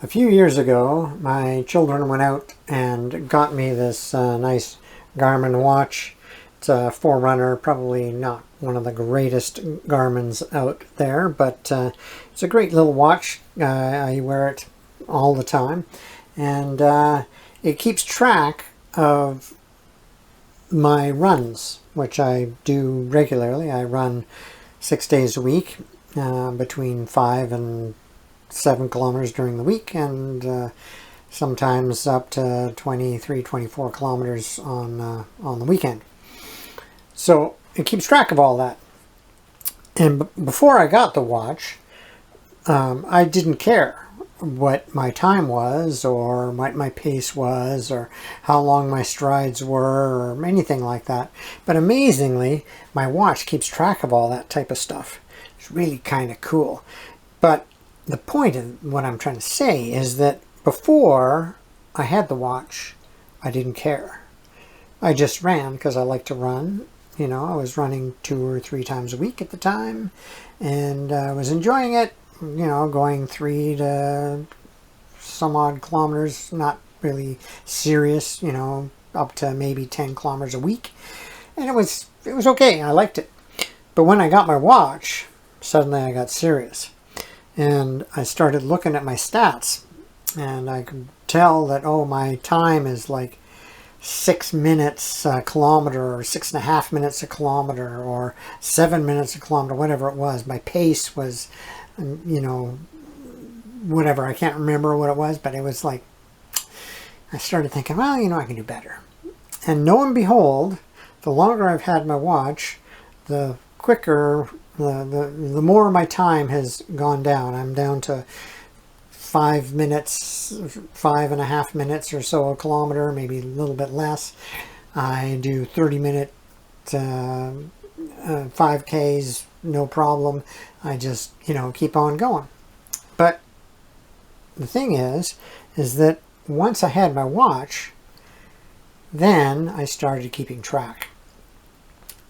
A few years ago, my children went out and got me this nice Garmin watch. It's a Forerunner, probably not one of the greatest Garmins out there, but it's a great little watch. I wear it all the time, and it keeps track of my runs, which I do regularly. I run 6 days a week, between 5 and 7 kilometers during the week, and sometimes up to 23, 24 kilometers on the weekend. So it keeps track of all that. And before I got the watch, I didn't care what my time was, or what my pace was, or how long my strides were, or anything like that. But amazingly, my watch keeps track of all that type of stuff. It's really kind of cool. But the point of what I'm trying to say is that before I had the watch, I didn't care. I just ran because I like to run. You know, I was running 2 or 3 times a week at the time, and I was enjoying it, you know, going 3 to some odd kilometers, not really serious, you know, up to maybe 10 kilometers a week. And it was okay. I liked it. But when I got my watch, suddenly I got serious. And I started looking at my stats, and I could tell that, oh, my time is like 6 minutes a kilometer, or 6.5 minutes a kilometer, or 7 minutes a kilometer, whatever it was. My pace was, you know, whatever. I can't remember what it was, but it was like, I started thinking, well, you know, I can do better. And lo and behold, the longer I've had my watch, the quicker, the more my time has gone down. I'm down to 5 minutes, 5.5 minutes or so a kilometer, maybe a little bit less. I do 30-minute 5Ks, no problem. I just, you know, keep on going. But the thing is that once I had my watch, then I started keeping track.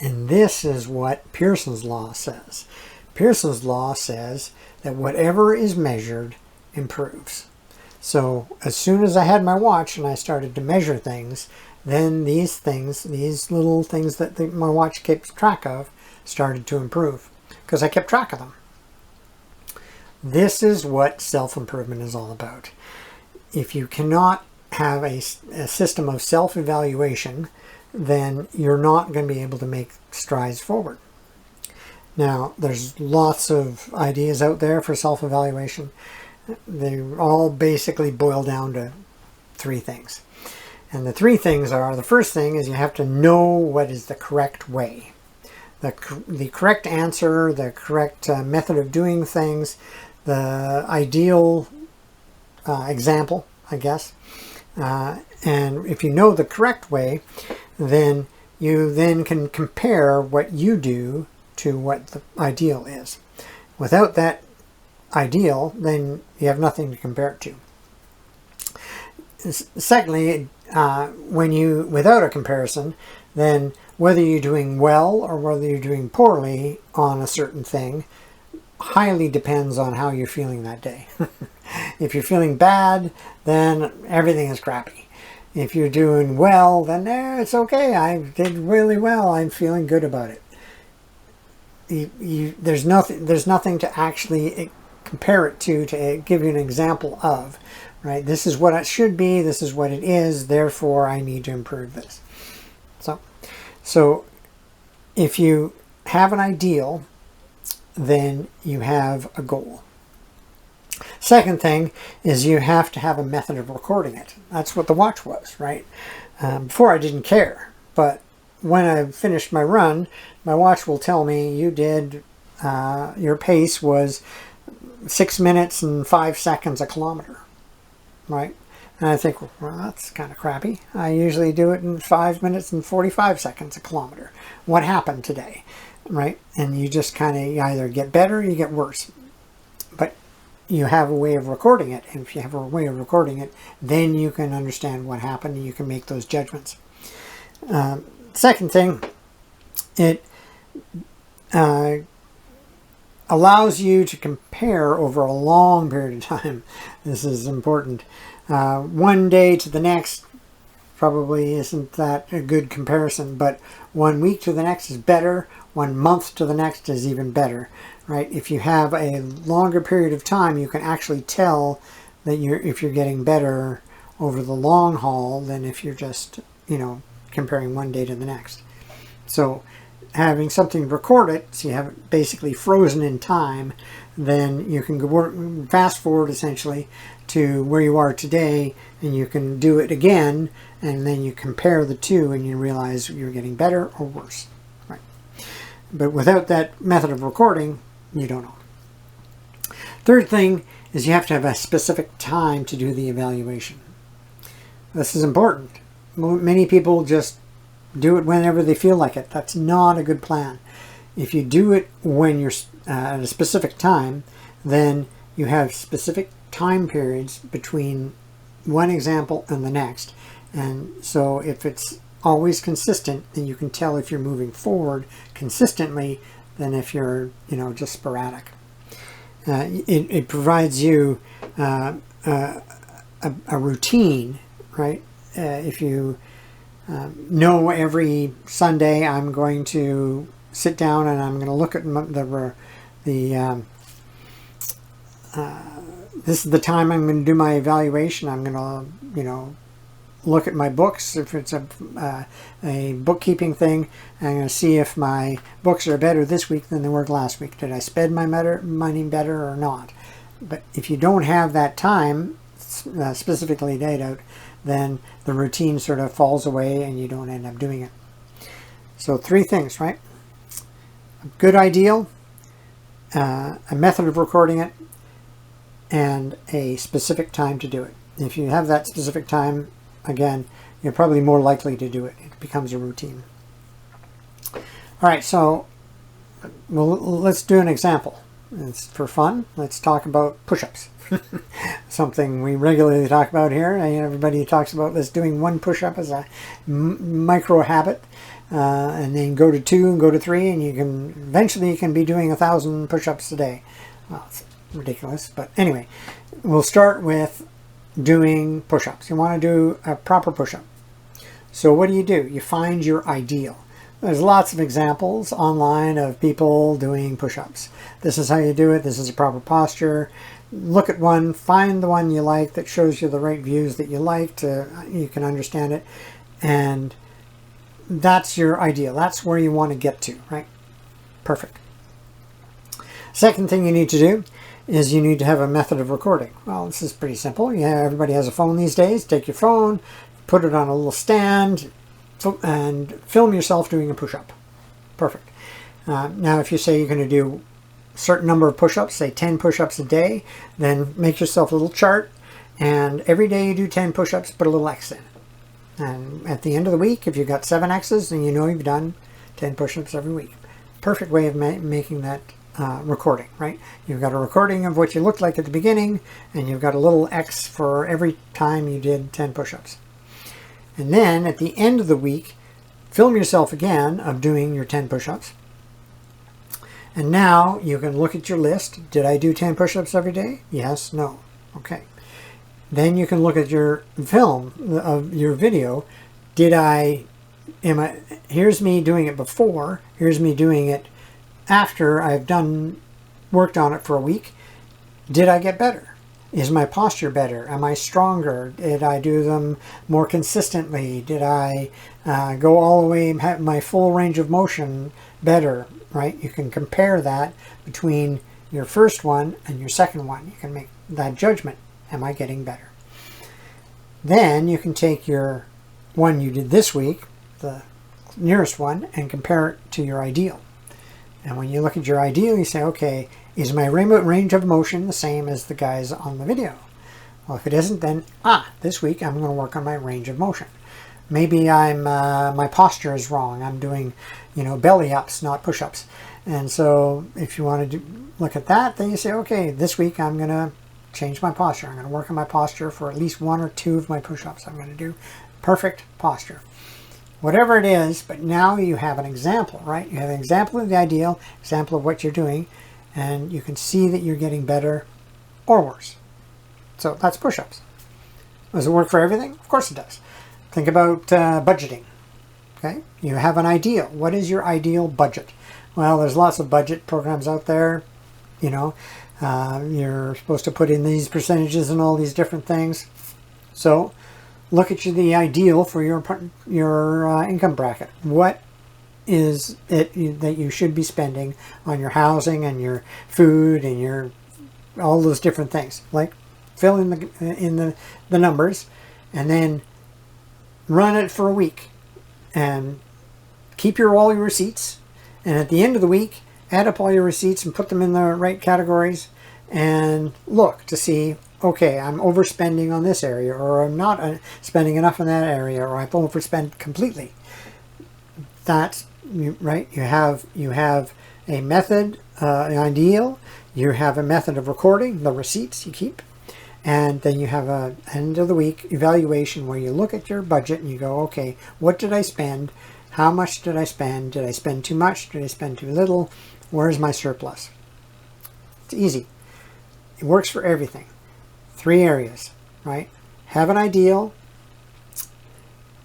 And this is what Pearson's law says. Pearson's law says that whatever is measured improves. So as soon as I had my watch and I started to measure things, then these little things that my watch keeps track of, started to improve because I kept track of them. This is what self-improvement is all about. If you cannot have a system of self-evaluation, then you're not going to be able to make strides forward. Now, there's lots of ideas out there for self-evaluation. They all basically boil down to 3 things. And the 3 things are, the first thing is you have to know what is the correct way. The correct answer, the correct method of doing things, the ideal example, I guess. And if you know the correct way, then you then can compare what you do to what the ideal is. Without that ideal, then you have nothing to compare it to. Secondly, without a comparison, then whether you're doing well or whether you're doing poorly on a certain thing highly depends on how you're feeling that day. If you're feeling bad, then everything is crappy. If you're doing well, then it's okay. I did really well. I'm feeling good about it. There's nothing to actually compare it to give you an example of, right? This is what it should be. This is what it is. Therefore, I need to improve this. So if you have an ideal, then you have a goal. Second thing is you have to have a method of recording it. That's what the watch was, right? Before I didn't care, but when I finished my run, my watch will tell me you did, your pace was 6 minutes and 5 seconds a kilometer, right? And I think, well, that's kind of crappy. I usually do it in 5 minutes and 45 seconds a kilometer. What happened today, right? And you just kind of either get better or you get worse. But you have a way of recording it. And if you have a way of recording it, then you can understand what happened and you can make those judgments. Second thing, allows you to compare over a long period of time. This is important. One day to the next probably isn't that a good comparison, but 1 week to the next is better. 1 month to the next is even better, right? If you have a longer period of time, you can actually tell that if you're getting better over the long haul than if you're just, comparing one day to the next. So having something to record it, so you have it basically frozen in time, then you can go fast forward essentially to where you are today, and you can do it again, and then you compare the two and you realize you're getting better or worse, right? But without that method of recording, you don't know. Third thing is you have to have a specific time to do the evaluation. This is important. Many people just do it whenever they feel like it. That's not a good plan. If you do it when you're at a specific time, then you have specific time periods between one example and the next. And so if it's always consistent, then you can tell if you're moving forward consistently than if you're, just sporadic. It provides you a routine, right? If you know every Sunday I'm going to sit down and I'm going to look at this is the time I'm going to do my evaluation. I'm going to, look at my books. If it's a bookkeeping thing, I'm going to see if my books are better this week than they were last week. Did I spend my money better or not? But if you don't have that time specifically laid out, then the routine sort of falls away and you don't end up doing it. So 3 things, right? A good ideal, a method of recording it, and a specific time to do it. If you have that specific time, again, you're probably more likely to do it. It becomes a routine. All right, so let's do an example. It's for fun. Let's talk about push-ups. Something we regularly talk about here. Everybody talks about this, doing 1 push-up as a micro habit, and then go to 2 and go to 3, and eventually you can be doing 1,000 push-ups a day. Well, it's ridiculous, but anyway, we'll start with doing push-ups. You want to do a proper push-up. So what do? You find your ideal. There's lots of examples online of people doing push-ups. This is how you do it. This is a proper posture. Look at one, find the one you like that shows you the right views that you like, you can understand it, and that's your ideal. That's where you want to get to, right? Perfect. Second thing you need to do is you need to have a method of recording. Well, this is pretty simple. Yeah, everybody has a phone these days. Take your phone, put it on a little stand, and film yourself doing a push-up. Perfect. Now, if you say you're going to do certain number of push-ups, say 10 push-ups a day, then make yourself a little chart, and every day you do 10 push-ups, put a little X in. And at the end of the week, if you've got 7 X's, then you know you've done 10 push-ups every week. Perfect way of making that recording, right? You've got a recording of what you looked like at the beginning, and you've got a little X for every time you did 10 push-ups. And then at the end of the week, film yourself again of doing your 10 push-ups. And now you can look at your list. Did I do 10 push-ups every day? Yes, no. Okay. Then you can look at your film of your video. Here's me doing it before. Here's me doing it after I've worked on it for a week. Did I get better? Is my posture better? Am I stronger? Did I do them more consistently? Did I go all the way, have my full range of motion better? Right? You can compare that between your first one and your second one. You can make that judgment. Am I getting better? Then you can take your one you did this week, the nearest one, and compare it to your ideal. And when you look at your ideal, you say, okay, is my range of motion the same as the guys on the video? Well, if it isn't, then, this week I'm going to work on my range of motion. Maybe my posture is wrong. I'm doing, belly ups, not push-ups. And so if you want to look at that, then you say, okay, this week I'm going to change my posture. I'm going to work on my posture for at least 1 or 2 of my push-ups. I'm going to do perfect posture. Whatever it is, but now you have an example, right? You have an example of the ideal, example of what you're doing, and you can see that you're getting better or worse. So that's push-ups. Does it work for everything? Of course it does. Think about budgeting. Okay, you have an ideal. What is your ideal budget? Well, there's lots of budget programs out there. You know, you're supposed to put in these percentages and all these different things. So look at the ideal for your income bracket. What is it that you should be spending on your housing and your food and your all those different things? Like fill in the numbers and then run it for a week and keep all your receipts, and at the end of the week add up all your receipts and put them in the right categories and look to see, okay, I'm overspending on this area, or I'm not spending enough in that area, or I've overspent completely. That's right. You have a method, an ideal. You have a method of recording the receipts you keep, and then you have a end of the week evaluation where you look at your budget and you go, okay, what did I spend? How much did I spend? Did I spend too much? Did I spend too little? Where's my surplus? It's easy. It works for everything. 3 areas, right? Have an ideal,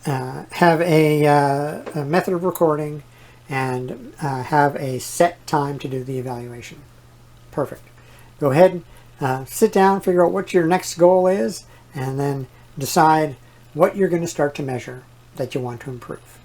have a method of recording, and have a set time to do the evaluation. Perfect. Go ahead, sit down, figure out what your next goal is, and then decide what you're going to start to measure that you want to improve.